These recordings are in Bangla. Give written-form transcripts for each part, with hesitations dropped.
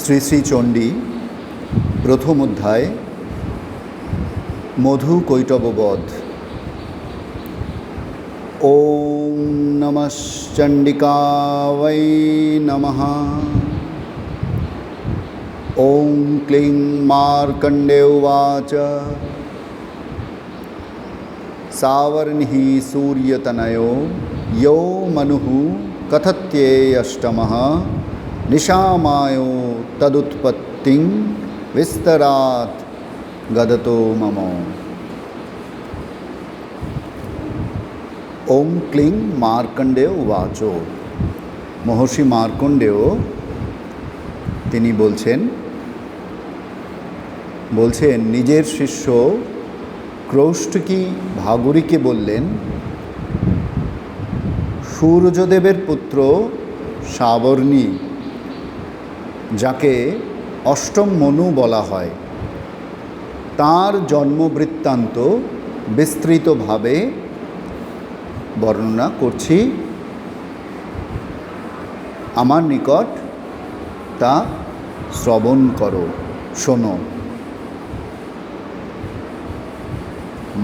শ্রী শ্রী চণ্ডী প্রথম অধ্যায় মধু কৈটববধ। ওম নমঃ চণ্ডিকায় নমঃ। ওম ক্লীং মার্কণ্ডেয় উবাচ সাবর্ণিঃ সূর্যতনয়ো यो मनुः कथत्येऽष्टमः निशामायो तदुत्पत्तिं विस्तरात् गदतो मम। ओम क्लीं मार्कण्डेय उवाच। महर्षि मार्कण्डेय তিনি বলছেন নিজের শিষ্য ক্রৌষ্টকী ভাগুরীকে বললেন, সূর্যদেবের পুত্র সাবর্ণী, যাকে অষ্টম মনু বলা হয়, তাঁর জন্মবৃত্তান্ত বিস্তৃতভাবে বর্ণনা করছি। আমার নিকট তা শ্রবণ করো, শোনো।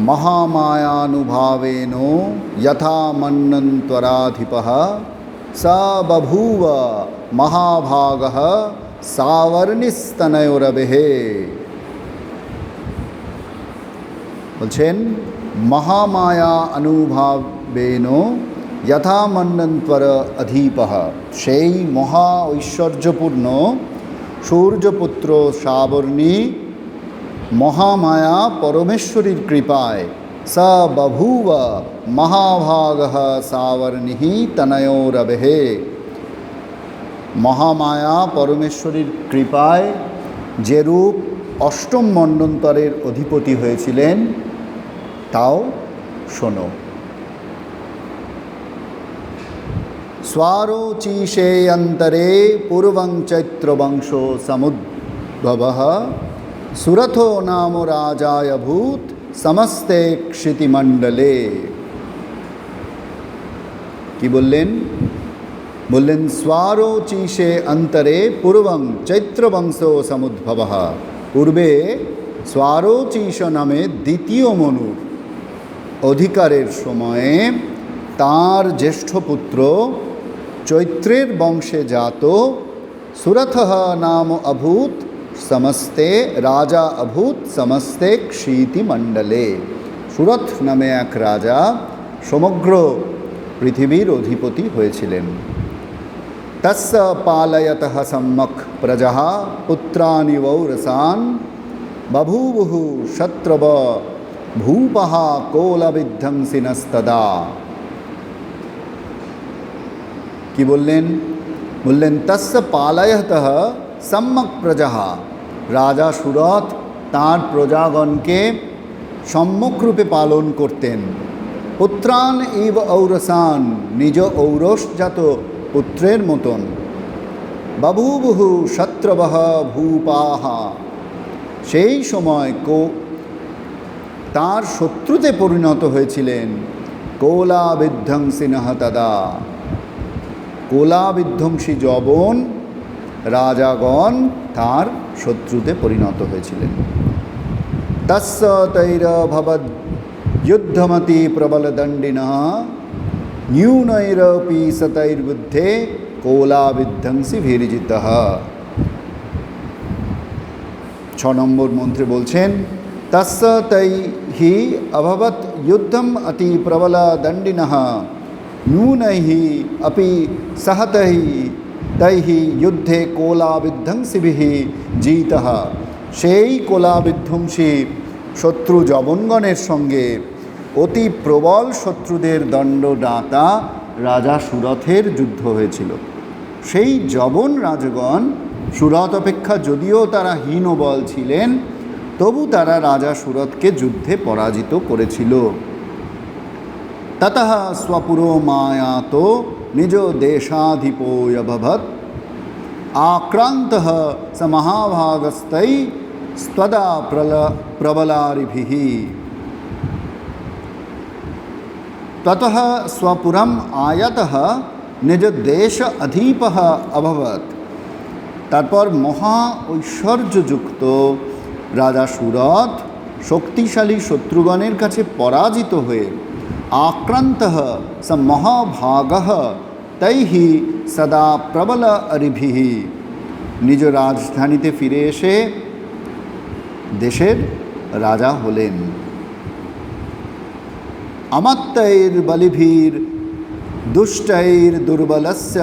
महामायानुभावेन यथा मन्वन्तराधिपः स बभूव महाभागः सावर्णिस्तनयोरभिः। বলছেন মহামায়া অনুভাবেন যথা মন্বন্তর অধীপঃ, সেই মহা ঐশ্বর্যপূর্ণ সূর্যপুত্র সাবর্ণী মহামায়া পরমেশ্বরীর কৃপায় স বভূব মহাভাগঃ সাবর্ণিঃ তনয়োরবেহ, মহামায়া পরমেশ্বরীর কৃপায় যেরূপ অষ্টম মন্বন্তরের অধিপতি হয়েছিলেন তাও শোনো। স্বারোচিষে অন্তরে পূর্বং চৈত্রবংশ সমুদ্ভবঃ সুরথো নাম রাজায়ভূত সমস্তে ক্ষিতিমণ্ডলে। কি বললেন? স্বারোচিষে অন্তরে পূর্বং চৈত্রবংশ সমুদ্ভবঃ, পূর্বে স্বারোচিষ নামে দ্বিতীয় মনুর অধিকারের সময়ে তাঁর জ্যেষ্ঠ পুত্র চৈত্রের বংশে জাত সুরথঃ নাম অভূত সমস্তে রাজা অভূত সমস্তে ক্ষিতিমণ্ডলে। সুরথ নামে এক রাজা সমগ্র পৃথিবীর অধিপতি হয়েছিলেন। তস্য পালয়তঃ সম্যক প্রজাঃ পুত্রাণি পৌরসান বভূবুঃ শত্রব ভূপঃ কোলবিধ্বংসিনস্তদা। কি বললেন? তস্য পালয়তঃ সম্যক প্রজাঃ, রাজা সুরথ তাঁর প্রজাগণকে সম্যকরূপে পালন করতেন। পুত্রান ইব ঔরসান, নিজ ঔরসজাত পুত্রের মতন। বভূবুঃ শত্রবঃ ভূপাঃ, সেই সময় তাঁর শত্রুতে পরিণত হয়েছিলেন। কোলাবিধ্বংসিনঃ তদা, কোলাবিধ্বংসী যবন রাজাগণ তাঁর শত্রুতে পরিণত হয়েছিলেন। তস্য তৈরভবদ যুদ্ধমতি প্রবলদণ্ডিনঃ ন্যূনৈরপি সতৈর্বুদ্ধে কোলাবিধ্বংসীভির্জিতঃ। 6 নম্বর মন্ত্রে বলছেন, তস্য তৈহি অভবৎ যুদ্ধম অতি প্রবলদণ্ডিনঃ ন্যূনৈঃ অপি সহতৈঃ তৈহি যুদ্ধে কোলাবিধ্বংসীভিঃ জিতঃ। সেই কোলাবিধ্বংসী শত্রু যবনগণের সঙ্গে অতি প্রবল শত্রুদের দণ্ডদাতা রাজা সুরথের যুদ্ধ হয়েছিল। সেই যবন রাজগণ সুরথ অপেক্ষা যদিও তারা হীনবল ছিলেন, তবু তারা রাজা সুরথকে যুদ্ধে পরাজিত করেছিল। ততঃ স্বপুরো মায়াতো নিজ দেশাধিপোऽভবৎ আক্রান্তঃ স মহাভাগস্তৈ স্তদা প্রবলারিভিঃ। ततः स्वपुरम आयतः निज देश अधीपः अभवत्। তারপর মহা ঐশ্বর্যযুক্ত রাজা সুরথ শক্তিশালী শত্রুগণের কাছে পরাজিত হয়ে আক্রান্তঃ স মহাভাগঃ তৈহি সদা প্রবল অরিভিঃ নিজ রাজধানীতে ফিরে এসে দেশের রাজা হলেন। অমাত্যৈর বলিভির দুষ্টৈর দুর্বলস্য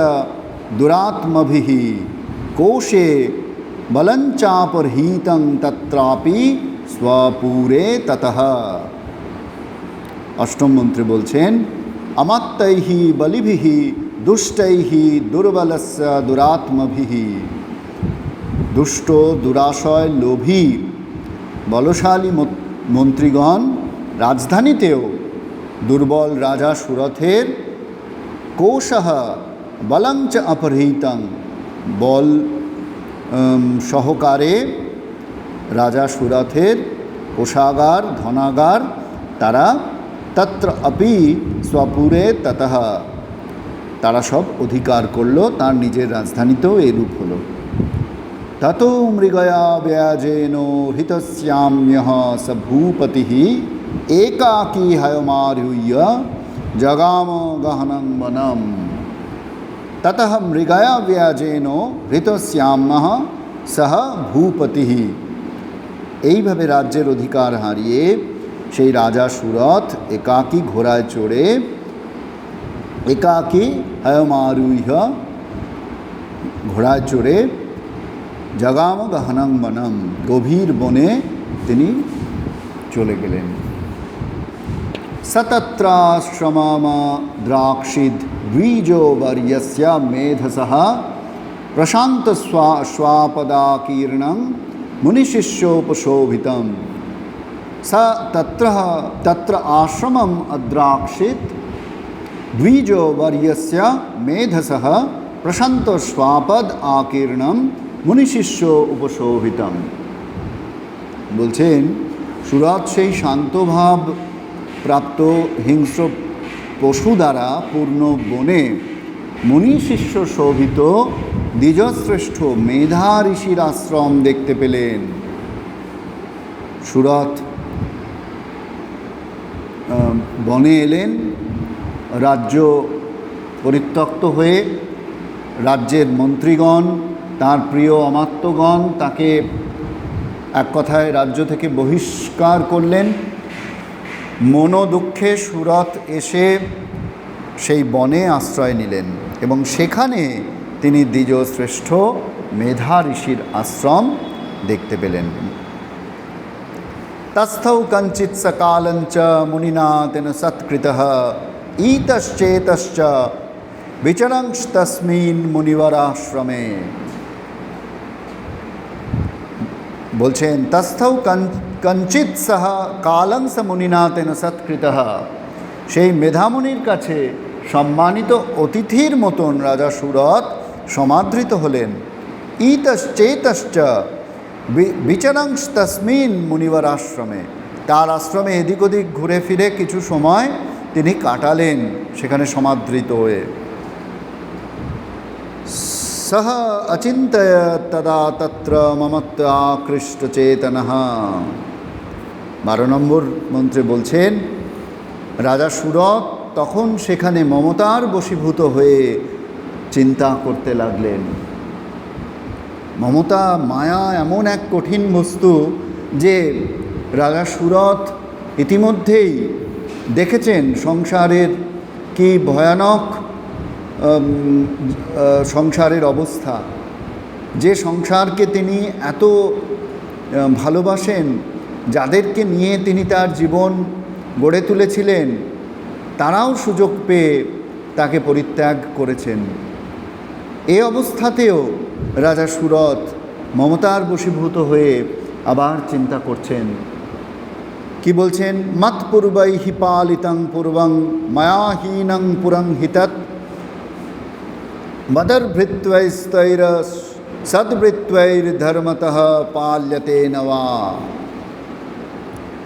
দুরাত্মভিঃ কোশে বলঞ্চাপহৃতং তত্রাপি স্বপুরে ততঃ। অষ্টম মন্ত্রে বলছেন অমাত্যৈঃ বলিভিঃ দুষ্টৈঃ দুর্বলস্য দুরাত্মভিঃ। দুষ্ট দুরাশয় লোভী বলশালী মন্ত্রীগণ রাজধানীতেও দুর্বল রাজা সুরথের কোশঃ বলঞ্চ অপহৃতং বল সহকারে রাজা সুরথের কোষাগার ধনাগার তারা তত্র অপি স্বপুরে ততঃ তারা সব অধিকার করল, তার নিজের রাজধানীতেও এরূপ হল। ততো মৃগয়া ব্যাজেন হৃতস্যাম্যঃ স ভূপতিঃ একাকী হয়মারূঢ় জগাম গহনং বনম। ততঃ মৃগয়া ব্যাজেন হৃতস্যাম্যঃ সহ ভূপতিঃ। এইভাবে রাজ্যের অধিকার হারিয়ে সেই রাজা সুরথ একাকী ঘোড়ায় চড়ে একাকী হয়মারূঢ় ঘোড়ায় চড়ে জগাম গহনং বনম গভীর বনে তিনি চলে গেলেন। সতত্রাশ্রমম দ্রাক্ষিদ দ্বিজবর্যস্য মেধসঃ প্রশান্ত স্বাপদাকীর্ণং মুনিশিষ্যোপশোভিতম। স তত্র আশ্রমম অদ্রাক্ষিত দ্বিজবর্যস্য মেধসঃ প্রশান্ত স্বাপদ আকীর্ণম মুনিশিষ্য উপশোভিতম। বলছেন সুরথ সেই শান্তভাব প্রাপ্ত হিংস্র পশু দ্বারা পূর্ণ বনে মুনিশিষ্য শোভিত দ্বিজশ্রেষ্ঠ মেধা ঋষির আশ্রম দেখতে পেলেন। সুরথ বনে এলেন, রাজ্য পরিত্যক্ত হয়ে রাজ্যের মন্ত্রীগণ তার প্রিয় অমাত্যগণ তাকে এক কথায় রাজ্য থেকে বহিষ্কার করলেন। মনোদুঃখে সুরথ এসে সেই বনে আশ্রয় নিলেন এবং সেখানে তিনি দ্বিজশ্রেষ্ঠ মেধা ঋষির আশ্রম দেখতে পেলেন। তস্থৌ কঞ্চিৎ সকালঞ্চ মুনিনা তেন সৎকৃতঃ ইতশ্চেতশ্চ বিচরংশ তস্মিন মুনিবরাশ্রমে। বলছেন তস্থৌ কঞ্চিৎ সহ কালং স মুনিনা তেন সৎকৃতঃ। সেই মেধামুনির কাছে সম্মানিত অতিথির মতন রাজা সুরথ সমাদৃত হলেন। ইতশ্চেতশ্চ বিচরংশ তস্মিন মুনিবর আশ্রমে। তার আশ্রমে এদিক ওদিক ঘুরে ফিরে কিছু সময় তিনি কাটালেন সেখানে সমাদৃত হয়ে। সহ অচিন্তয় তদা তত্র মমত্ব আকৃষ্ট চেতনঃ। 12 নম্বর মন্ত্রে বলছেন রাজা সুরথ তখন সেখানে মমতার বশীভূত হয়ে চিন্তা করতে লাগলেন। মমতা মায়া এমন এক কঠিন বস্তু যে রাজা সুরথ ইতিমধ্যেই দেখেছেন সংসারের কি ভয়ানক সংসারের অবস্থা। যে সংসারকে তিনি এত ভালোবাসেন, যাদেরকে নিয়ে তিনি তার জীবন গড়ে তুলেছিলেন, তারাও সুযোগ পেয়ে তাকে পরিত্যাগ করেছেন। এই অবস্থাতেও রাজা সুরথ মমতার বশীভূত হয়ে আবার চিন্তা করছেন। কি বলছেন? মৎপূর্বৈহি পালিতং পূর্বং মায়াহীনং পুরং হিতৎ মদর্ভৃত্বৈস্তৈর সদ্বৃত্বৈর্ধর্মতঃ পাল্যতে নবা।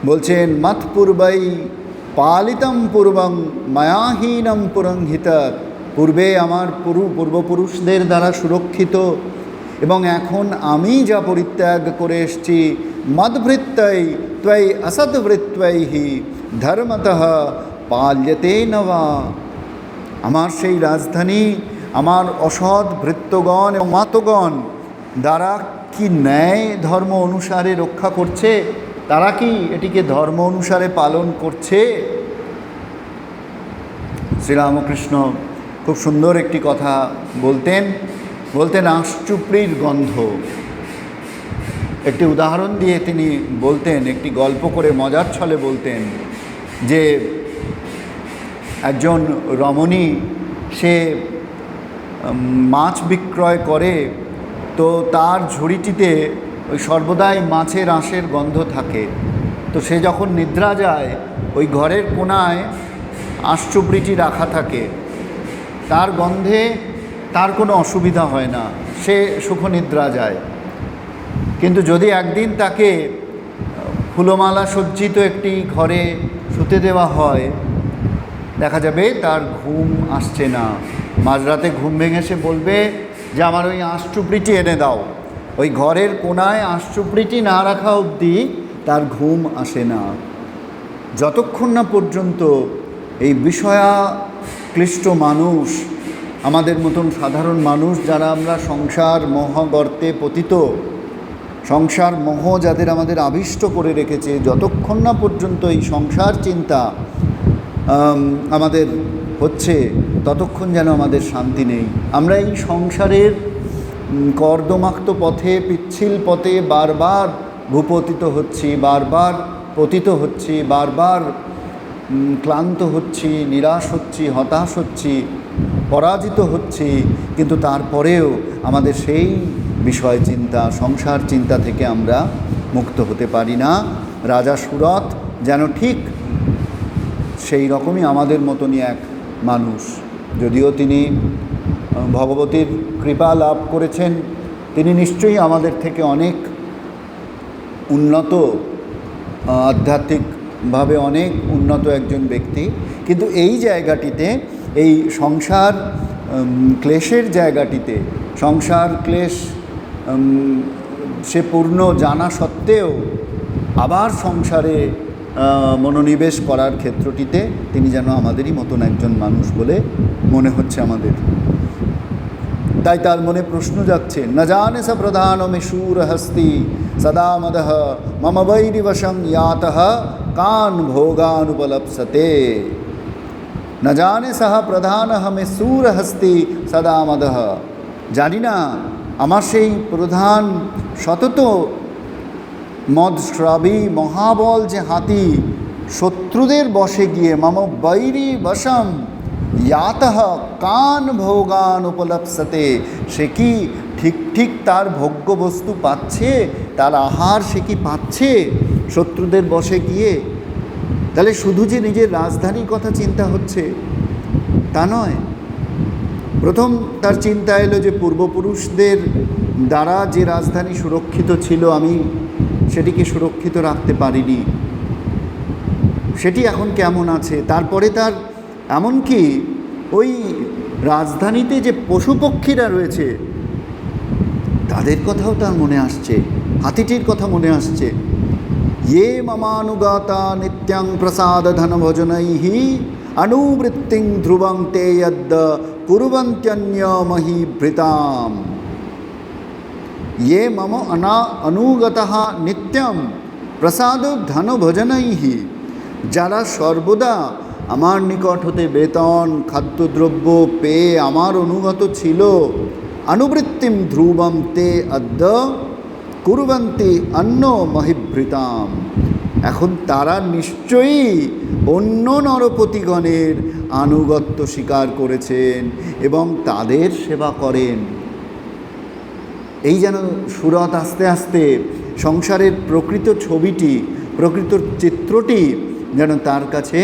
বলছেন মৎপূর্বৈ পালিতং পূর্বং মায়াহীনং পুরং হিতৎ। পূর্বে আমার পূর্বপুরুষদের দ্বারা সুরক্ষিত এবং এখন আমি যা পরিত্যাগ করে এসছি, মদভৃত্তৈ ত্বয়ি অসদ্ভৃত্তৈহি ধর্মতঃ পাল্যতে নবা। আমার সেই রাজধানী আমার অসৎ ভৃত্যগণ এবং মাতগণ দ্বারা কি ন্যায় ধর্ম অনুসারে রক্ষা করছে? তারা কি এটিকে ধর্ম অনুসারে পালন করছে? শ্রীরামকৃষ্ণ খুব সুন্দর একটি কথা বলতেন আঁশচুপড়ির গন্ধ। একটি উদাহরণ দিয়ে তিনি বলতেন, একটি গল্প করে মজার ছলে বলতেন যে একজন রমণী সে মাছ বিক্রয় করে, তো তার ঝুড়িটিতে ওই সর্বদাই মাছের আঁশের গন্ধ থাকে। তো সে যখন নিদ্রা যায়, ওই ঘরের কোণায় আঁশচুপড়িটি রাখা থাকে, তার গন্ধে তার কোনো অসুবিধা হয় না, সে সুখনিদ্রা যায়। কিন্তু যদি একদিন তাকে ফুলমালা সজ্জিত একটি ঘরে শুতে দেওয়া হয়, দেখা যাবে তার ঘুম আসছে না। মাঝরাতে ঘুম ভেঙে সে বলবে যে আমার ওই আঁশচুপড়িটি এনে দাও। ওই ঘরের কোণায় আঁশচুপড়িটি না রাখা অবধি তার ঘুম আসে না। যতক্ষণ না পর্যন্ত এই বিষয়াক্লিষ্ট মানুষ, আমাদের মতন সাধারণ মানুষ যারা আমরা সংসার মহাগর্তে পতিত, সংসার মোহ যাদের আমাদের আবিষ্ট করে রেখেছে, যতক্ষণ না পর্যন্ত এই সংসার চিন্তা আমাদের হচ্ছে, ততক্ষণ যেন আমাদের শান্তি নেই। আমরা এই সংসারের কর্দমাক্ত পথে, পিচ্ছিল পথে বারবার ভূপতিত হচ্ছি, বারবার পতিত হচ্ছি, বারবার ক্লান্ত হচ্ছি, নিরাশ হচ্ছি, হতাশ হচ্ছি, পরাজিত হচ্ছি। কিন্তু তারপরেও আমাদের সেই বিষয় চিন্তা, সংসার চিন্তা থেকে আমরা মুক্ত হতে পারি না। রাজা সুরথ যেন ঠিক সেই রকমই আমাদের মতনই এক মানুষ। যদিও তিনি ভগবতীর কৃপা লাভ করেছেন, তিনি নিশ্চয়ই আমাদের থেকে অনেক উন্নত, আধ্যাত্মিকভাবে অনেক উন্নত একজন ব্যক্তি। কিন্তু এই জায়গাটিতে, এই সংসার ক্লেশের জায়গাটিতে, সংসার ক্লেশ সে পূর্ণ জানা সত্ত্বেও আবার সংসারে মনোনিবেশ করার ক্ষেত্রটিতে তিনি যেন আমাদেরই মতন একজন মানুষ বলে মনে হচ্ছে আমাদের। তাই তার মনে প্রশ্ন যাচ্ছে, ন জানে স প্রধানমে শূর হস্তি সদা মদঃ মম বৈরিবশং ইয়াতঃ কান ভোগানুপলপ্সতে। ন জানে সহ প্রধান মে শূর হস্তি সদা মদঃ। জানি না আমার সেই প্রধান সতত মদস্রাবী মহাবল যে হাতি শত্রুদের বশে গিয়ে মম বৈরী বশম ইয়াতঃ কান ভোগান উপলপ্সতে, সে কি ঠিক ঠিক তার ভোগ্য বস্তু পাচ্ছে, তার আহার সে কি পাচ্ছে শত্রুদের বশে গিয়ে? তাহলে শুধু যে নিজের রাজধানীর কথা চিন্তা হচ্ছে তা নয়। প্রথম তার চিন্তা এলো যে পূর্বপুরুষদের দ্বারা যে রাজধানী সুরক্ষিত ছিল, আমি সেটিকে সুরক্ষিত রাখতে পারিনি, সেটি এখন কেমন আছে। তারপরে তার এমনকি ওই রাজধানীতে যে পশু পক্ষীরা রয়েছে তাদের কথাও তার মনে আসছে, হাতিটির কথা মনে আসছে। ये ममानुगाता नित्यं प्रसाद धन भोजनैः अनुवृत्तिं ध्रुवं ते यद् कुर्वन्त्यन्य महीभृताम्। ये मम अनुगतः नित्यं प्रसाद धन भोजनैः, যারা সর্বদা আমার নিকট হতে বেতন খাদ্যদ্রব্য পেয়ে আমার অনুগত ছিল, অনুবৃত্তিম ধ্রুবম তে অদ্য কুর্বন্তি অন্য মহিভৃতাম, এখন তারা নিশ্চয়ই অন্য নরপতিগণের আনুগত্য স্বীকার করেছেন এবং তাদের সেবা করেন। এই যেন সুরত আস্তে আস্তে সংসারের প্রকৃত ছবিটি, প্রকৃত চিত্রটি যেন তার কাছে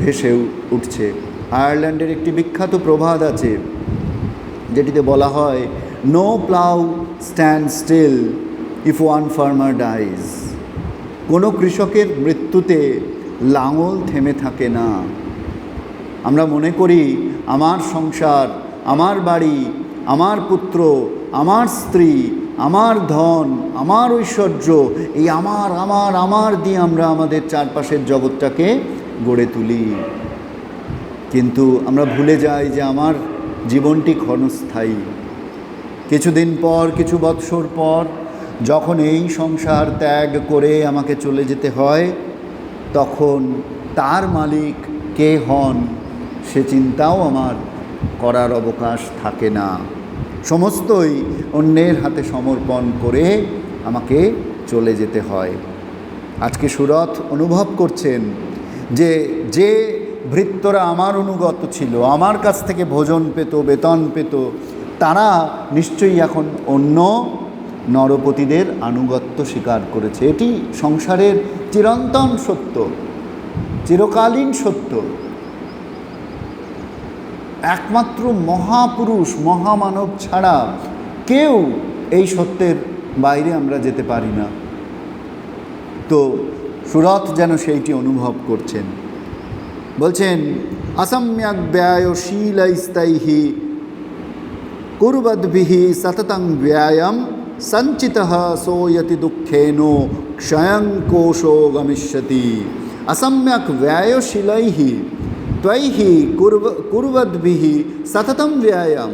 ভেসে উঠছে। আয়ারল্যান্ডের একটি বিখ্যাত প্রবাদ আছে যেটিতে বলা হয়, no plough stand still if one farmer dies. কোনো কৃষকের মৃত্যুতে লাঙল থেমে থাকে না। আমরা মনে করি আমার সংসার, আমার বাড়ি, আমার পুত্র, আমার স্ত্রী, আমার ধন, আমার ঐশ্বর্য, এই আমার আমার আমার দিয়ে আমরা আমাদের চারপাশের জগৎটাকে গড়ে তুলি। কিন্তু আমরা ভুলে যাই যে আমার জীবনটি ক্ষণস্থায়ী। কিছুদিন পর, কিছু বৎসর পর যখন এই সংসার ত্যাগ করে আমাকে চলে যেতে হয়, তখন তার মালিক কে হন সে চিন্তাও আমার করার অবকাশ থাকে না। সমস্তই অন্যের হাতে সমর্পণ করে আমাকে চলে যেতে হয়। আজকে সুরথ অনুভব করছেন যে যে ভৃত্যরা আমার অনুগত ছিল, আমার কাছ থেকে ভোজন পেত, বেতন পেত, তারা নিশ্চয়ই এখন অন্য নরপতিদের আনুগত্য স্বীকার করেছে। এটি সংসারের চিরন্তন সত্য, চিরকালীন সত্য। একমাত্র মহাপুরুষ, মহামানব ছাড়া কেউ এই সত্যের বাইরে আমরা যেতে পারি না। তো সুরথ যেন সেইটি অনুভব করছেন। বলছেন, অসম্যক ব্যয়শীলস্তৈহি কুর্বদ্ভিঃ সততং ব্যয়ম সঞ্চিতঃ সোয়তি দুঃখেন ক্ষয়ং কোশো গমিষ্যতি। অসম্যক ব্যয়শীলৈঃ ত্বৈহি কুর্বদ্ভিঃ সততং ব্যয়ম।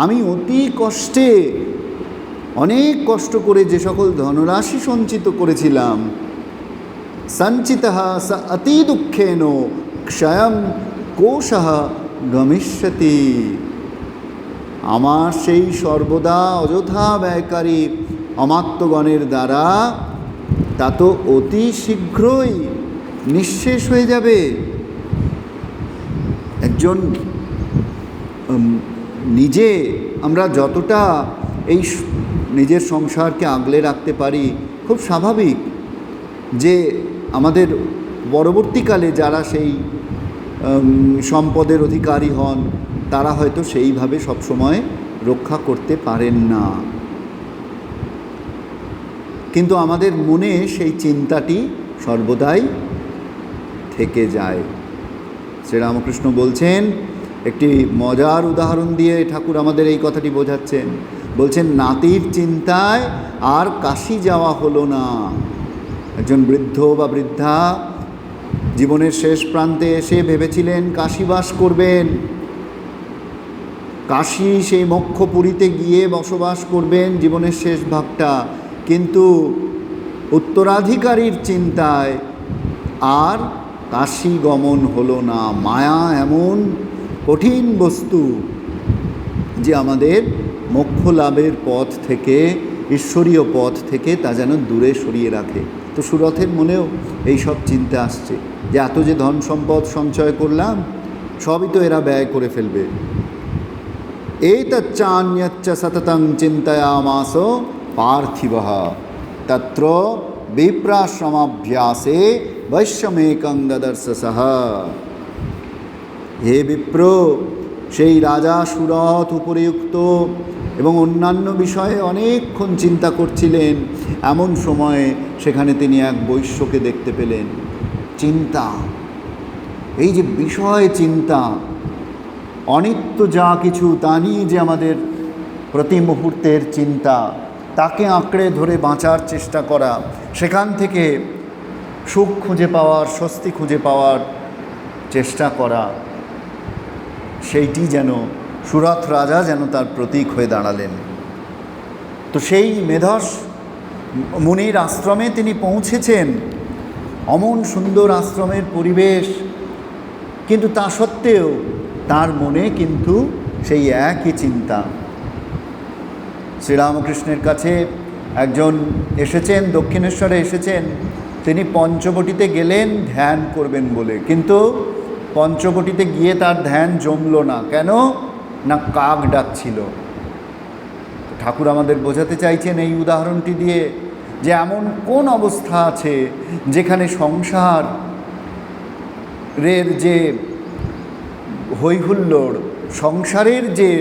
আমি অতি কষ্টে, অনেক কষ্ট করে যে সকল ধনরাশি সঞ্চিত করেছিলাম, সঞ্চিতঃ স অতি দুঃখেন ক্ষয়ং কোশঃ গমিষ্যতি। আমার সেই সর্বদা অযথা ব্যয়কারী অমাত্যগণের দ্বারা তা তো অতি শীঘ্রই নিঃশেষ হয়ে যাবে। একজন নিজে আমরা যতটা এই নিজের সংসারকে আগলে রাখতে পারি, খুব স্বাভাবিক যে আমাদের পরবর্তীকালে যারা সেই সম্পদের অধিকারী হন, তারা হয়তো সেইভাবে সবসময় রক্ষা করতে পারেন না। কিন্তু আমাদের মনে সেই চিন্তাটি সর্বদাই থেকে যায়। শ্রীরামকৃষ্ণ বলছেন, একটি মজার উদাহরণ দিয়ে ঠাকুর আমাদের এই কথাটি বোঝাচ্ছেন। বলছেন, নাতির চিন্তায় আর কাশী যাওয়া হলো না। একজন বৃদ্ধ বা বৃদ্ধা জীবনের শেষ প্রান্তে এসে ভেবেছিলেন কাশীবাস করবেন, কাশী সেই মোক্ষপুরীতে গিয়ে বসবাস করবেন জীবনের শেষ ভাগটা। কিন্তু উত্তরাধিকারীর চিন্তায় আর কাশী গমন হলো না। মায়া এমন কঠিন বস্তু যে আমাদের মোক্ষ লাভের পথ থেকে, ঈশ্বরীয় পথ থেকে তা যেন দূরে সরিয়ে রাখে। তো সুরথের মনেও এই সব চিন্তা আসছে যে এত যে ধন সম্পদ সঞ্চয় করলাম, সবই তো এরা ব্যয় করে ফেলবে। এতচ্চান্যচ্চ সততং চিন্তয়ামাস পার্থিবঃ তত্র বিপ্রাশ্রমাভ্যাসে বৈশ্যমেকং দদর্শ সহ। হে বিপ্র, সেই রাজা সুরথ উপরিউক্ত এবং অন্যান্য বিষয়ে অনেকক্ষণ চিন্তা করছিলেন। এমন সময়ে সেখানে তিনি এক বৈশ্যকে দেখতে পেলেন। চিন্তা, এই যে বিষয় চিন্তা, অনিত্য যা কিছু তা নিয়ে যে আমাদের প্রতি মুহূর্তের চিন্তা, তাকে আঁকড়ে ধরে বাঁচার চেষ্টা করা, সেখান থেকে সুখ খুঁজে পাওয়ার, স্বস্তি খুঁজে পাওয়ার চেষ্টা করা, সেইটি যেন সুরথ রাজা যেন তার প্রতীক হয়ে দাঁড়ালেন। তো সেই মেধস মুনির আশ্রমে তিনি পৌঁছেছেন। অমন সুন্দর আশ্রমের পরিবেশ, কিন্তু তা সত্ত্বেও তার মনে কিন্তু সেই একই চিন্তা। শ্রীরামকৃষ্ণের কাছে একজন এসেছেন, দক্ষিণেশ্বরে এসেছেন। তিনি পঞ্চবটিতে গেলেন ধ্যান করবেন বলে, কিন্তু পঞ্চবটিতে গিয়ে তার ধ্যান জমল না। কেন না? কাক ডাকছিল। ঠাকুর আমাদের বোঝাতে চাইছেন এই উদাহরণটি দিয়ে যে এমন কোন অবস্থা আছে যেখানে সংসারের যে হৈহুল্লোড়, সংসারের যে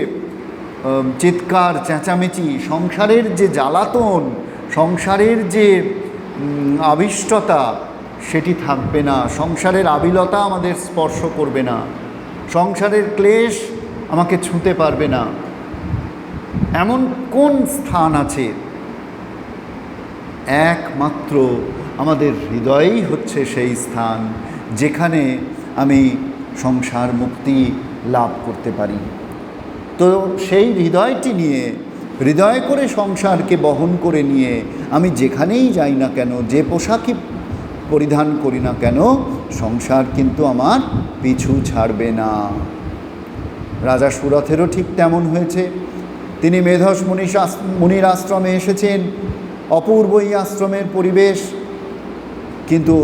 চিৎকার চেঁচামেচি, সংসারের যে জ্বালাতন, সংসারের যে আবিষ্টতা, সেটি থাকবে না। সংসারের আবিলতা আমাদের স্পর্শ করবে না, সংসারের ক্লেশ আমাকে ছুঁতে পারবে না। এমন কোন স্থান আছে? একমাত্র আমাদের হৃদয়ই হচ্ছে সেই স্থান যেখানে আমি সংসার মুক্তি লাভ করতে পারি। তো সেই হৃদয়টি নিয়ে, হৃদয় করে সংসারকে বহন করে নিয়ে আমি যেখানেই যাই না কেন, যে পোশাকই পরিধান করি না কেন, সংসার কিন্তু আমার পিছু ছাড়বে না। রাজা সুরথেরও ঠিক তেমন হয়েছে। তিনি মেধস মুনির আশ্রমে এসেছেন, অপূর্ব এই আশ্রমের পরিবেশ, কিন্তু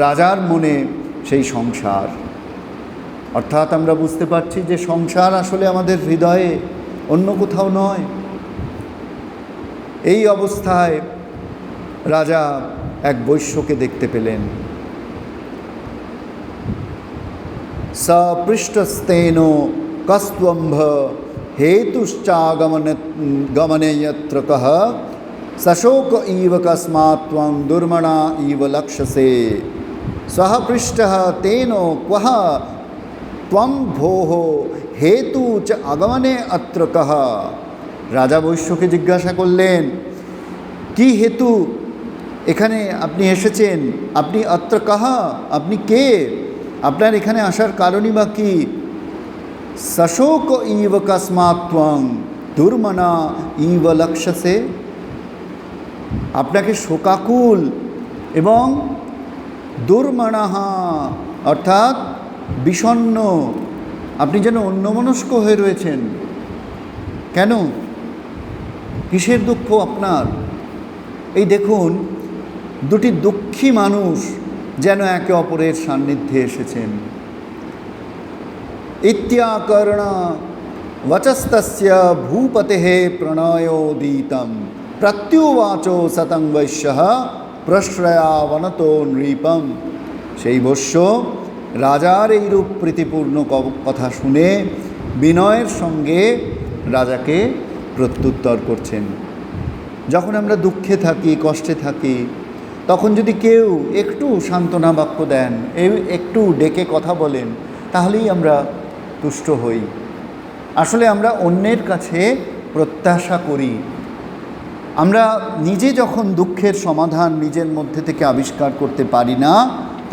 রাজার মনে সেই সংসার। অর্থাৎ আমরা বুঝতে পারছি যে সংসার আসলে আমাদের হৃদয়ে, অন্য কোথাও নয়। এই অবস্থায় রাজা এক বৈশ্যকে দেখতে পেলেন। সপৃষ্টস্তেন কস্ত্বম্ভ হেতুশ্চাগমনে যত্র কহ সশোক ইব কস্মাৎ ত্বং দুর্মণা ইব লক্ষ্যসে সহ পৃষ্টঃ তেন ক্বহ ত্বং ভোঃ হেতু চ আগমনে অত্র কহ। রাজা বৈশ্যকে জিজ্ঞাসা করলেন, কি হেতু এখানে আপনি এসেছেন? আপনি অত্র কহ, আপনি কে? আপনার এখানে আসার কারণই বা কি? সশোক ইব কস্মাৎ ত্বং দুর্মনা ইব লক্ষ্যসে। আপনাকে শোকাকুল এবং দুর্মনাহা অর্থাৎ বিষণ্ণ, আপনি যেন অন্যমনস্ক হয়ে রয়েছেন। কেন? কিসের দুঃখ আপনার? এই দেখুন, দুটি দুঃখী মানুষ যেন একে অপরের সান্নিধ্যে এসেছেন। ইত্যাকর্ণ वचस्तस्य भूपतेः प्रणयोदीतं प्रत्युवाचो सतं वैश्यः प्रश्रयावनतो नृपम। সেই বৈশ্য রাজার এইরূপ প্রীতিপূর্ণ কথা শুনে বিনয়ের সঙ্গে রাজাকে প্রত্যুত্তর করছেন। যখন আমরা দুঃখে থাকি, কষ্টে থাকি, তখন যদি কেউ একটু সান্ত্বনা বাক্য দেন, একটু ডেকে কথা বলেন, তাহলেই আমরা তুষ্ট হই। আসলে আমরা অন্যের কাছে প্রত্যাশা করি। আমরা নিজে যখন দুঃখের সমাধান নিজের মধ্যে থেকে আবিষ্কার করতে পারি না,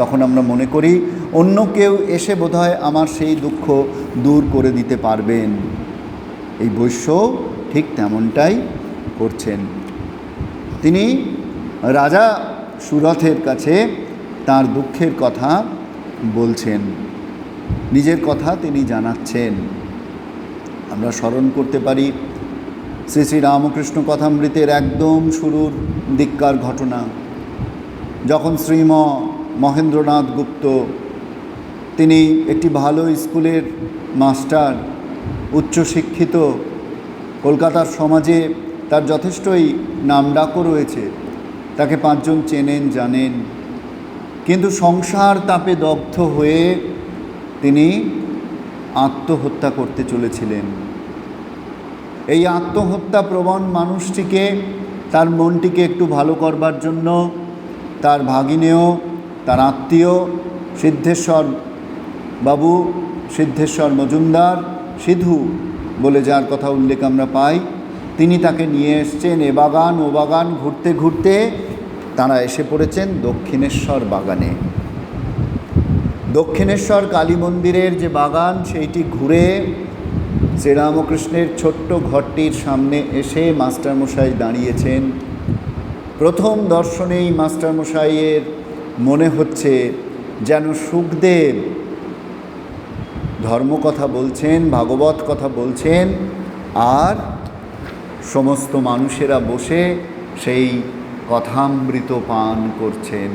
তখন আমরা মনে করি অন্য কেউ এসে বোধহয় আমার সেই দুঃখ দূর করে দিতে পারবেন। এই বৈশ্য ঠিক তেমনটাই করছেন। তিনি রাজা সুরথের কাছে তার দুঃখের কথা বলছেন, নিজের কথা তিনি জানাচ্ছেন। আমরা স্মরণ করতে পারি শ্রী শ্রী রামকৃষ্ণ কথামৃতের একদম শুরুর দিককার ঘটনা, যখন শ্রীম মহেন্দ্রনাথ গুপ্ত, তিনি একটি ভালো স্কুলের মাস্টার, উচ্চশিক্ষিত, কলকাতার সমাজে তার যথেষ্টই নামডাকও রয়েছে, তাকে 5 জন চেনেন, জানেন, কিন্তু সংসার তাপে দগ্ধ হয়ে তিনি আত্মহত্যা করতে চলেছিলেন। এই আত্মহত্যা প্রবণ মানুষটিকে, তার মনটিকে একটু ভালো করবার জন্য তার ভাগিনেও, তার আত্মীয় সিদ্ধেশ্বর বাবু, সিদ্ধেশ্বর মজুমদার, সিধু বলে যার কথা উল্লেখ আমরা পাই, তিনি তাকে নিয়ে এসছেন এ বাগান ও বাগান ঘুরতে ঘুরতে তারা এসে পড়েছেন দক্ষিণেশ্বর বাগানে। দক্ষিণেশ্বর কালী মন্দিরের যে বাগান, সেইটি ঘুরে শ্রীরামকৃষ্ণের ছোট্ট ঘরটির সামনে এসে মাস্টারমশাই দাঁড়িয়েছেন। প্রথম দর্শনেই মাস্টারমশাইয়ের মনে হচ্ছে যেন সুখদেব ধর্মকথা বলছেন, ভাগবত কথা বলছেন, আর সমস্ত মানুষেরা বসে সেই কথামৃত পান করছেন।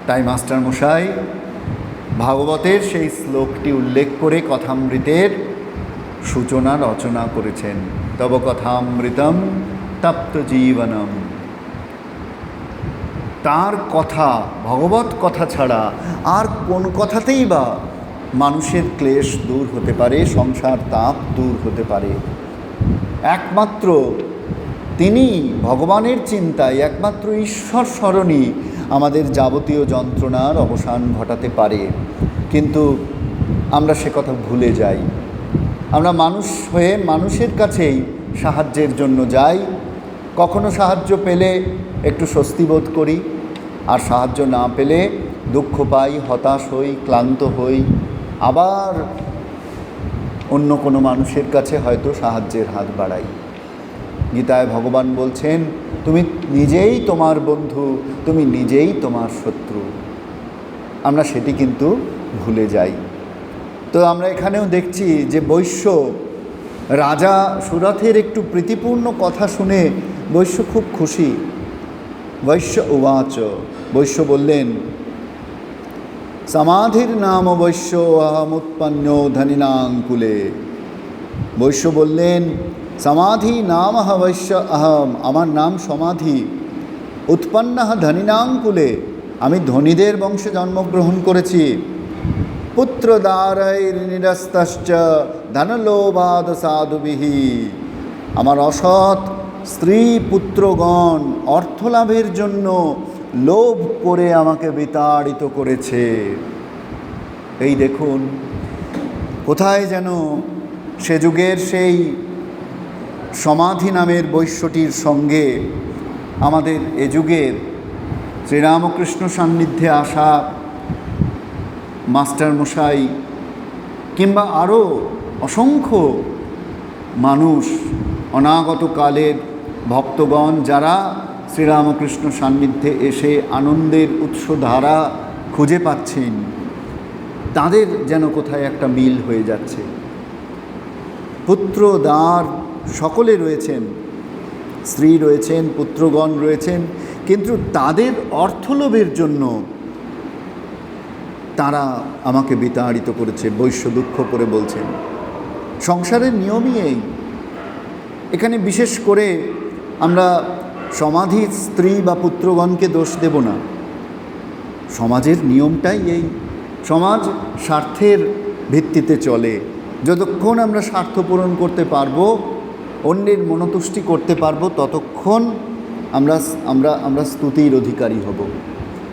তাই মাস্টারমশাই ভাগবতের সেই শ্লোকটি উল্লেখ করে কথামৃতের সূচনা রচনা করেছেন, তব কথামৃতম তপ্ত জীবনম। তার কথা, ভগবত কথা ছাড়া আর কোন কথাতেই বা মানুষের ক্লেশ দূর হতে পারে, সংসার তাপ দূর হতে পারে? একমাত্র তিনি ভগবানের চিন্তায়, একমাত্র ঈশ্বর স্মরণই আমাদের যাবতীয় যন্ত্রণার অবসান ঘটাতে পারে। কিন্তু আমরা সে কথা ভুলে যাই। আমরা মানুষ হয়ে মানুষের কাছেই সাহায্যের জন্য যাই, কখনো সাহায্য পেলে একটু স্বস্তি বোধ করি, আর সাহায্য না পেলে দুঃখ পাই, হতাশ হই, ক্লান্ত হই, আবার অন্য কোনো মানুষের কাছে হয়তো সাহায্যের হাত বাড়াই। গীতায় ভগবান বলছেন, তুমি নিজেই তোমার বন্ধু, তুমি নিজেই তোমার শত্রু। আমরা সেটি কিন্তু ভুলে যাই। তো আমরা এখানেও দেখছি যে বৈশ্য, রাজা সুরথের একটু প্রীতিপূর্ণ কথা শুনে বৈশ্য খুব খুশি। বৈশ্য উবাচ, বৈশ্য বললেন, সমাধির নাম বৈশ্য অহমুৎপন্ন ধনিনাঙ্কুলে। বৈশ্য বললেন, সমাধি নাম বৈশ্য অহম, আমার নাম সমাধি, উৎপন্ন ধনিনাঙ্কুলে, আমি ধনীদের বংশে জন্মগ্রহণ করেছি। পুত্রদ্বারৈর নিরস্তশ্চ ধনলোভাদ সাধুবিহি, আমার অসৎ স্ত্রী পুত্রগণ অর্থলাভের জন্য লোভ করে আমাকে বিতাড়িত করেছে। এই দেখুন, কোথায় যেন সে যুগের সেই সমাধি নামের বৈশ্যটির সঙ্গে আমাদের এ যুগের শ্রীরামকৃষ্ণ সান্নিধ্যে আসা মাস্টারমশাই কিংবা আরও অসংখ্য মানুষ, অনাগত কালের ভক্তগণ, যারা শ্রীরামকৃষ্ণ সান্নিধ্যে এসে আনন্দের উৎসধারা খুঁজে পাচ্ছেন, তাদের যেন কোথায় একটা মিল হয়ে যাচ্ছে। পুত্র দ্বার সকলে রয়েছেন, স্ত্রী রয়েছেন, পুত্রগণ রয়েছেন, কিন্তু তাদের অর্থলোভের জন্য তারা আমাকে বিতাড়িত করেছে। বৈশ্য দুঃখ করে বলছেন। সংসারের নিয়মই এই। এখানে বিশেষ করে আমরা সমাধির স্ত্রী বা পুত্রগণকে দোষ দেব না, সমাজের নিয়মটাই এই। সমাজ স্বার্থের ভিত্তিতে চলে। যতক্ষণ আমরা স্বার্থ পূরণ করতে পারবো, অন্যের মনোতুষ্টি করতে পারবো, ততক্ষণ আমরা স্তুতির অধিকারী হব।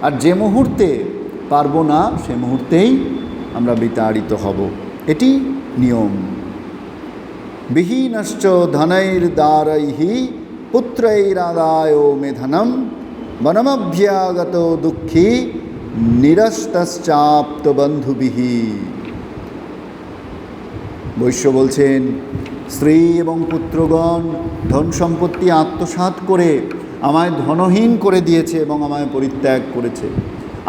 আর যে মুহূর্তে পারবো না, সে মুহূর্তেই আমরা বিতাড়িত হব। এটি নিয়ম। বিহীনশ্চ ধনৈর্দারৈহি পুত্রৈরাদায় মেধনম বনমভ্যাগত দুঃখী নিরস্তশ্চাপ্ত বন্ধুবিহি। বৈশ্য বলছেন, স্ত্রী এবং পুত্রগণ ধন সম্পত্তি আত্মসাৎ করে আমায় ধনহীন করে দিয়েছে এবং আমায় পরিত্যাগ করেছে।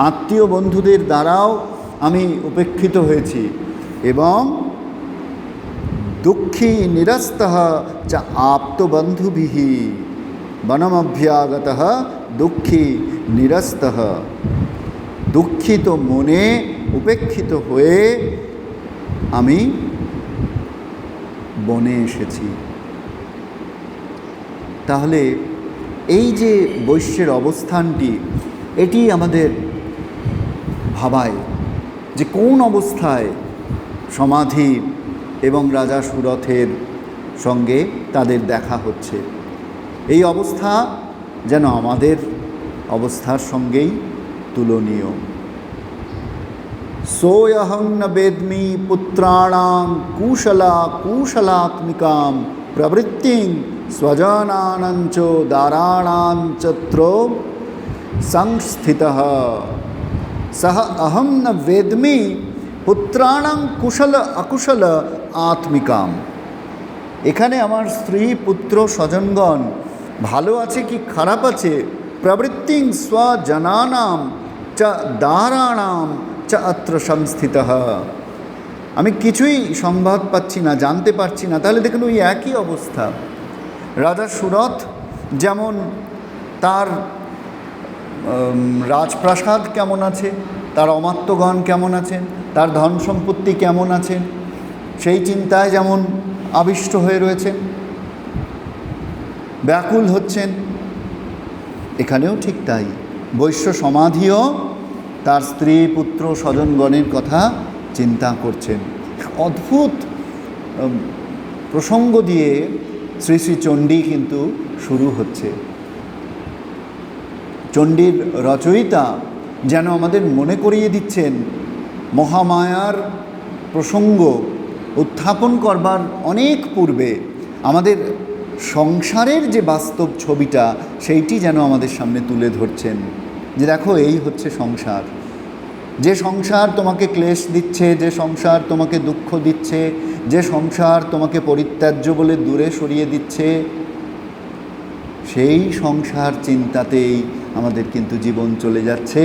আত্মীয় বন্ধুদের দ্বারাও আমি উপেক্ষিত হয়েছি এবং দুঃখী নিরস্তঃ চ আপ্তবন্ধুবিহি বনমভ্যাগতঃ দুঃখী নিরস্তঃ। দুঃখিত মনে উপেক্ষিত হয়ে আমি বনে এসেছি। তাহলে এই যে বৈশ্যের অবস্থানটি, এটি আমাদের ভাবায় যে কোন অবস্থায় সমাধি এবং রাজা সুরথের সঙ্গে তাদের দেখা হচ্ছে। এই অবস্থা যেন আমাদের অবস্থার সঙ্গেই তুলনীয়। সোয়হং ন বেদমি পুত্রাণাং কুশলাত্মিকাম প্রবৃত্তিং স্বজনানাঞ্চ দারাণাঞ্চত্র সংস্থিতঃ সহ অহং ন বেদমি পুত্রাণাং কুশল অকুশল আত্মিকাম। এখানে আমার স্ত্রী পুত্র স্বজনগণ ভালো আছে কি খারাপ আছে, প্রবৃত্তিং স্বজনানাম চ দারাণাম চ অত্র সংস্থিতঃ, আমি কিছুই সংবাদ পাচ্ছি না, জানতে পারছি না। তাহলে দেখুন, ওই একই অবস্থা। রাজা সুরথ যেমন তার রাজপ্রাসাদ কেমন আছে, তার অমাত্যগণ কেমন আছেন, তার ধন সম্পত্তি কেমন আছেন, সেই চিন্তায় যেমন আবিষ্ট হয়ে রয়েছেন, ব্যাকুল হচ্ছেন, এখানেও ঠিক তাই। বৈশ্য সমাধিও তার স্ত্রী পুত্র স্বজনগণের কথা চিন্তা করছেন। অদ্ভুত প্রসঙ্গ দিয়ে শ্রী শ্রী চণ্ডী কিন্তু শুরু হচ্ছে। চণ্ডীর রচয়িতা যেন আমাদের মনে করিয়ে দিচ্ছেন মহামায়ার প্রসঙ্গ উত্থাপন করবার অনেক পূর্বে আমাদের সংসারের যে বাস্তব ছবিটা সেইটি যেন আমাদের সামনে তুলে ধরছেন, যে দেখো এই হচ্ছে সংসার। যে সংসার তোমাকে ক্লেশ দিচ্ছে, যে সংসার তোমাকে দুঃখ দিচ্ছে, যে সংসার তোমাকে পরিত্যাজ্য বলে দূরে সরিয়ে দিচ্ছে, সেই সংসার চিন্তাতেই আমাদের কিন্তু জীবন চলে যাচ্ছে।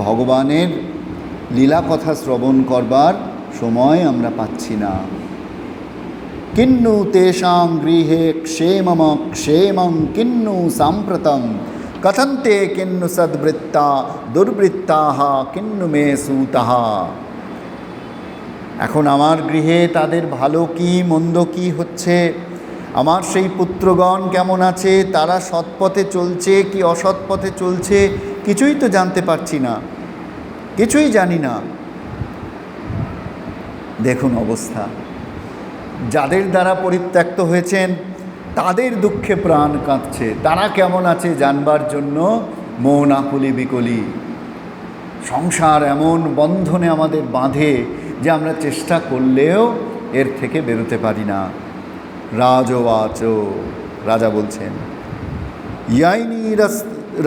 ভগবানের লীলা কথা শ্রবণ করবার সময় আমরা পাচ্ছি না। কিন্নু তেষাং গৃহে ক্ষেমম ক্ষেমং কিন্নু সাম্প্রতম কথন্তে কিন্নু সদ্বৃত্তা দুর্বৃত্তাহ কিন্নু মে সুতাহ। এখন আমার গৃহে তাদের ভালো কি মন্দ কি হচ্ছে, আমার সেই পুত্রগণ কেমন আছে, তারা সৎপথে চলছে কি অসৎপথে চলছে, কিছুই তো জানতে পারছি না, কিছুই জানি না। দেখুন অবস্থা, যাদের দ্বারা পরিত্যক্ত হয়েছেন তাদের দুঃখে প্রাণ কাঁদছে, তারা কেমন আছে জানবার জন্য মন আকুলি বিকলি। সংসার এমন বন্ধনে আমাদের বাঁধে যে আমরা চেষ্টা করলেও এর থেকে বেরোতে পারি না। রাজওয়াচ, রাজা বলছেন, ইয়াইনি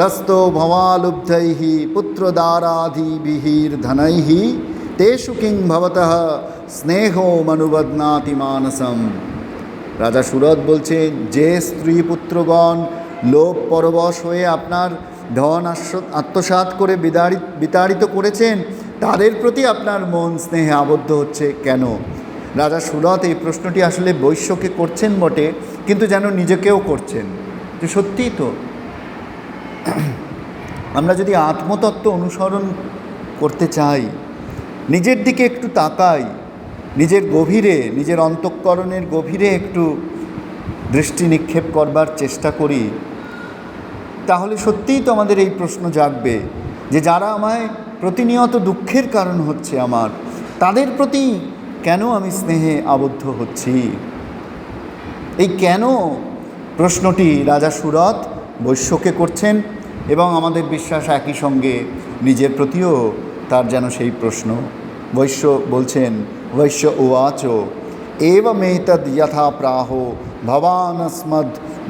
রস্তো ভবালুব্ধৈহি পুত্রদারাধিবিহির ধনৈহি তেষু কিং ভবতঃ স্নেহো মনুবদনাতি মানসম। রাজা সুরত বলছে, যে স্ত্রী পুত্রগণ লোভ পরবশ হয়ে আপনার ধন আত্মসাৎ করে বিতাড়িত করেছেন, তাদের প্রতি আপনার মন স্নেহে আবদ্ধ হচ্ছে কেন? রাজা সুরত এই প্রশ্নটি আসলে বৈশ্যকে করছেন বটে, কিন্তু যেন নিজেকেও করছেন, যে সত্যিই তো আমরা যদি আত্মতত্ত্ব অনুসরণ করতে চাই, নিজের দিকে একটু তাকাই, নিজের গভীরে, নিজের অন্তঃকরণের গভীরে একটু দৃষ্টি নিক্ষেপ করবার চেষ্টা করি, তাহলে সত্যিই তো আমাদের এই প্রশ্ন জাগবে যে যারা আমায় প্রতিনিয়ত দুঃখের কারণ হচ্ছে আমার, তাদের প্রতি কেন আমি স্নেহে আবদ্ধ হচ্ছি? এই কেন প্রশ্নটি রাজা সুরত বৈশ্যকে করছেন, এবং আমাদের বিশ্বাস একই সঙ্গে নিজের প্রতিও তার যেন সেই প্রশ্ন। বৈশ্য বলছেন, বৈশ্য উবাচ এবমেতদ যথা প্রাহো ভবানস্মদ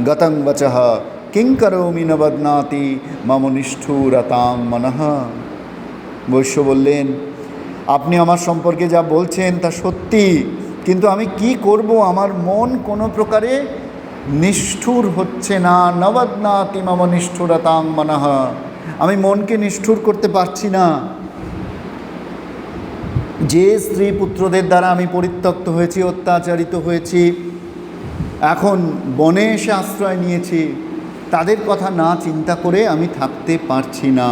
গতং বচঃ কিং করোমি ন বদনাতি মম নিষ্ঠুরতাং মনঃ। বৈশ্য বললেন, আপনি আমার সম্পর্কে যা বলছেন তা সত্যি, কিন্তু আমি কি করব, আমার মন কোনো প্রকারে নিষ্ঠুর হচ্ছে না। ন বদনাতি মম নিষ্ঠুরতাং মনঃ, আমি মনকে নিষ্ঠুর করতে পারছি না। যে স্ত্রী পুত্রদের দ্বারা আমি পরিত্যক্ত হয়েছি, অত্যাচারিত হয়েছি, এখন বনে এসে আশ্রয় নিয়েছি, তাদের কথা না চিন্তা করে আমি থাকতে পারছি না।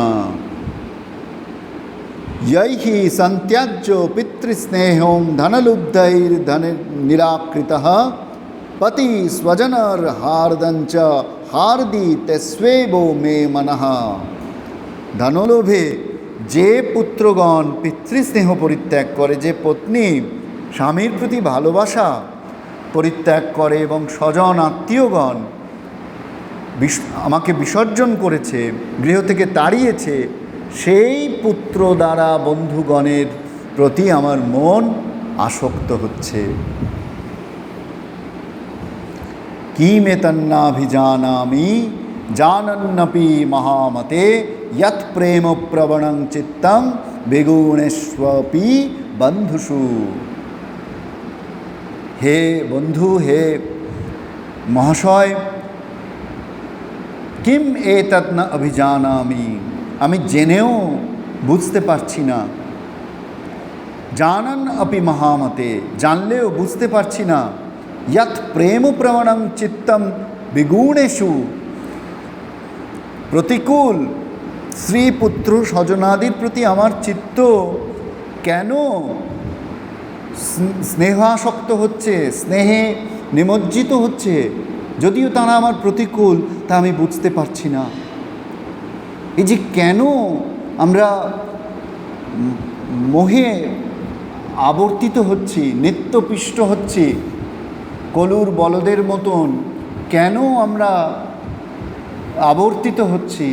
यैहि संत्याज्यो पितृस्नेहों धनलुब्धैर् धन निराकृतः पति स्वजनर हार्दंच हार्दी तस्वेबो मे मनः। ধনলোভে যে পুত্রগণ পিতৃস্নেহ পরিত্যাগ করে, যে পত্নী স্বামীর প্রতি ভালোবাসা পরিত্যাগ করে এবং স্বজন আত্মীয়গণ আমাকে বিসর্জন করেছে, গৃহ থেকে তাড়িয়েছে, সেই পুত্র দ্বারা বন্ধুগণের প্রতি আমার মন আসক্ত হচ্ছে। কিমেতন্নাভিজানামি জানন্নপি মহামতে যৎ প্রেম প্রবণং চিত্তং বিগুণেষ্বপি বন্ধুষু। হে বন্ধু, হে মহাশয়, কিম এতৎ ন অভিজানামি, আমি জেনেও বুঝতে পারছি না। জানন অপি মহামতে, জানলেও বুঝতে পারছি না। যৎ প্রেম প্রবণং চিত্তম বিগুণেষু, প্রতিকূল স্ত্রী পুত্র স্বজনাদির প্রতি আমার চিত্ত কেন স্নেহাসক্ত হচ্ছে, স্নেহে নিমজ্জিত হচ্ছে, যদিও তারা আমার প্রতিকূল, তা আমি বুঝতে পারছি না। এই যে কেন আমরা মোহে আবর্তিত হচ্ছি, নিত্যপিষ্ট হচ্ছি, কলুর বলদের মতন কেন আমরা আবর্তিত হচ্ছি,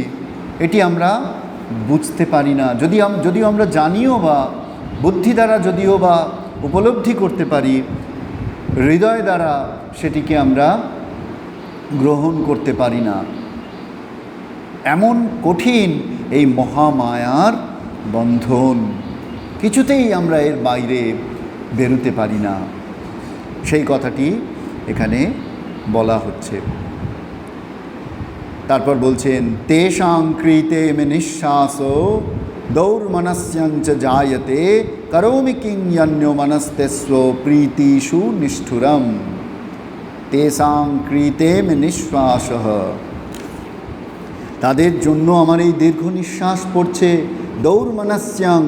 এটি আমরা বুঝতে পারি না। যদিও আমরা জানিও বা বুদ্ধি দ্বারা যদিও বা উপলব্ধি করতে পারি, হৃদয় দ্বারা সেটিকে আমরা গ্রহণ করতে পারি না। এমন কঠিন এই মহামায়ার বন্ধন, কিছুতেই আমরা এর বাইরে বেরোতে পারি না, সেই কথাটি এখানে বলা হচ্ছে। তারপর বলছেন তেষাং কৃতে মে নিঃশ্বাস দৌর্মনস্যঞ্চ জায়তে করোমি কিঞ্জন্যো মনস্তেস্ব প্রীতিষু নিষ্ঠুরম। তেষাং কৃতে মে নিঃশ্বাস, তাদের জন্য আমার এই দীর্ঘ নিঃশ্বাস পড়ছে। দৌর্মনস্যাং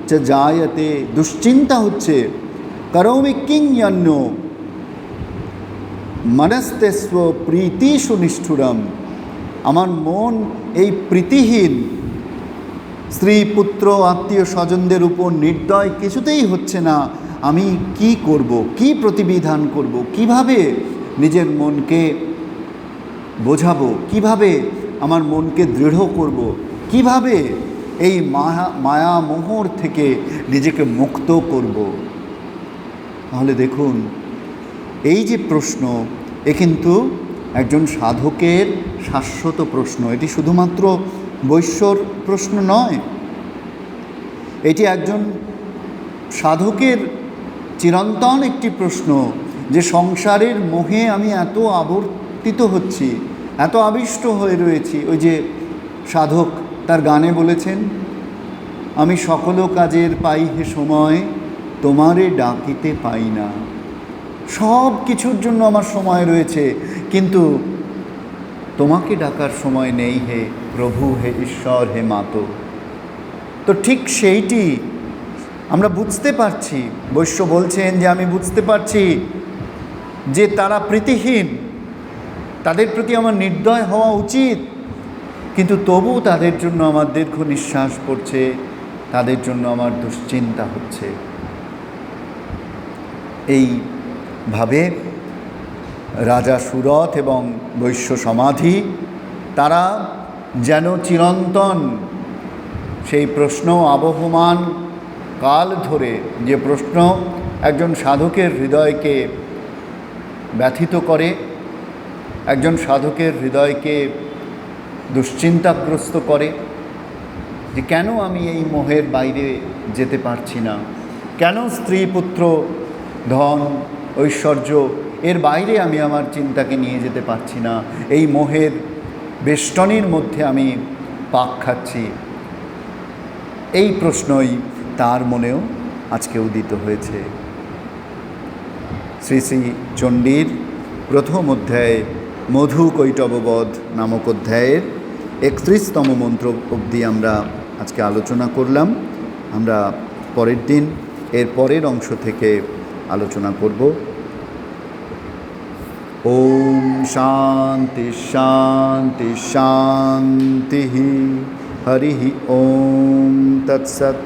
চ জায়তে, দুশ্চিন্তা হচ্ছে। করোমি কিঞ্জন্যো মনস্তেস্ব প্রীতিষু নিষ্ঠুরম, আমার মন এই প্রীতিহীন স্ত্রী পুত্র আত্মীয় স্বজনদের উপর নির্দয় কিছুতেই হচ্ছে না। আমি কি করব, কি প্রতিবিধান করব, কিভাবে নিজের মনকে বোঝাবো, কিভাবে আমার মনকে দৃঢ় করব, কিভাবে এই মায়া মোহর থেকে নিজেকে মুক্ত করব। তাহলে দেখুন, এই যে প্রশ্ন, এ কিন্তু একজন সাধকের শাশ্বত প্রশ্ন। এটি শুধুমাত্র বৈশ্যর প্রশ্ন নয়, এটি একজন সাধকের চিরন্তন একটি প্রশ্ন, যে সংসারের মোহে আমি এত আবর্তিত হচ্ছি, এত আবিষ্ট হয়ে রয়েছি। ওই যে সাধক তার গানে বলেছেন, আমি সকল কাজের পাই হে সময়, তোমারে ডাকিতে পাই না। সব কিছুর জন্য আমার সময় রয়েছে, কিন্তু তোমাকে ডাকার সময় নেই হে প্রভু, হে ঈশ্বর, হে মাতো। তো ঠিক সেইটি আমরা বুঝতে পারছি। বৈশ্য বলছেন যে আমি বুঝতে পারছি যে তারা প্রীতিহীন, তাদের প্রতি আমার নির্দয় হওয়া উচিত, কিন্তু তবু তাদের জন্য আমার দীর্ঘ নিঃশ্বাস পড়ছে, তাদের জন্য আমার দুশ্চিন্তা হচ্ছে। এইভাবে রাজা সুরথ এবং বৈশ্য সমাধি তারা যেন চিরন্তন সেই প্রশ্ন আবহমান কাল ধরে, যে প্রশ্ন একজন সাধকের হৃদয়কে ব্যথিত করে, একজন সাধকের হৃদয়কে দুশ্চিন্তাগ্রস্ত করে, যে কেন আমি এই মোহের বাইরে যেতে পারছি না, কেন স্ত্রী পুত্র ধন ঐশ্বর্য এর বাইরে আমি আমার চিন্তাকে নিয়ে যেতে পারছি না, এই মোহের বেষ্টনীর মধ্যে আমি পাক খাচ্ছি। এই প্রশ্নই তার মনেও আজকে উদিত হয়েছে। শ্রী শ্রী চণ্ডীর প্রথম অধ্যায়ে মধু কৈটববধ নামক অধ্যায়ের 31তম মন্ত্র অবধি আমরা আজকে আলোচনা করলাম। আমরা পরের দিন এর পরের অংশ থেকে আলোচনা করব। ওম শান্তি শান্তি শান্তি। হরি ওম তৎসৎ।